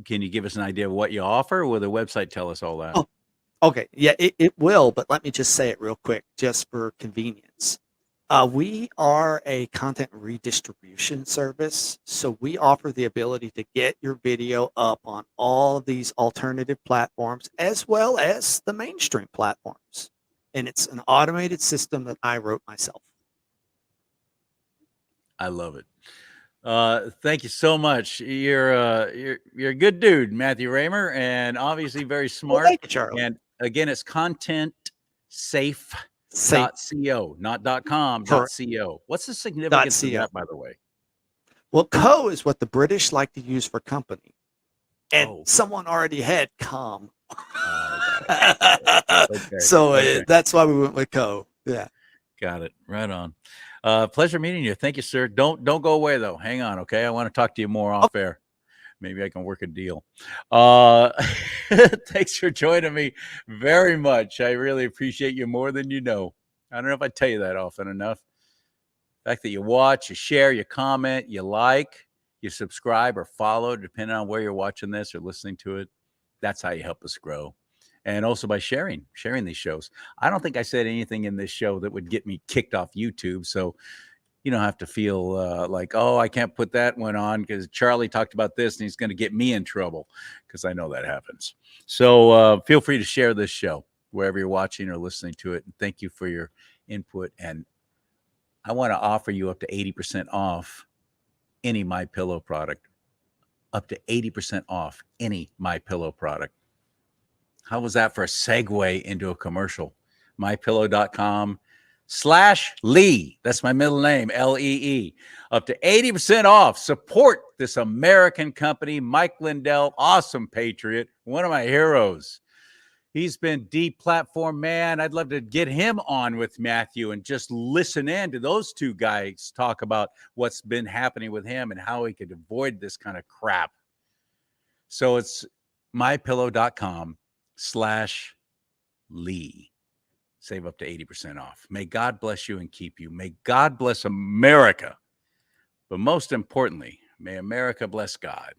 you give us an idea of what you offer, or will the website tell us all that? Oh, okay. Yeah, it will, but let me just say it real quick, just for convenience. We are a content redistribution service, so we offer the ability to get your video up on all of these alternative platforms as well as the mainstream platforms. And it's an automated system that I wrote myself. I love it. Thank you so much. You're a good dude, Matthew Raymer, and obviously very Well, smart. thank you, Charlie. And again, it's contentsafe.co, Safe. not .com, Correct. .co. What's the significance of .co. that, by the way? Well, co is what the British like to use for company. And Oh. someone already had com. Okay. So Okay. that's why we went with co. Yeah. Got it. Right on. Pleasure meeting you. Thank you, sir. Don't go away though. Hang on, okay? I want to talk to you more off air. Maybe I can work a deal. Thanks for joining me very much. I really appreciate you more than you know. I don't know if I tell you that often enough. The fact that you watch, you share, you comment, you like, you subscribe or follow, depending on where you're watching this or listening to it. That's how you help us grow. And also by sharing these shows. I don't think I said anything in this show that would get me kicked off YouTube. So you don't have to feel like, oh, I can't put that one on because Charlie talked about this and he's going to get me in trouble, because I know that happens. So feel free to share this show wherever you're watching or listening to it. And thank you for your input. And I want to offer you up to 80% off any MyPillow product. Up to 80% off any MyPillow product. How was that for a segue into a commercial? MyPillow.com/Lee. That's my middle name, Lee. Up to 80% off. Support this American company. Mike Lindell, awesome patriot, one of my heroes. He's been deplatformed, man. I'd love to get him on with Matthew and just listen in to those two guys talk about what's been happening with him and how he could avoid this kind of crap. So it's MyPillow.com/Lee. Save up to 80% off. May God bless you and keep you. May God bless America. But most importantly, may America bless God.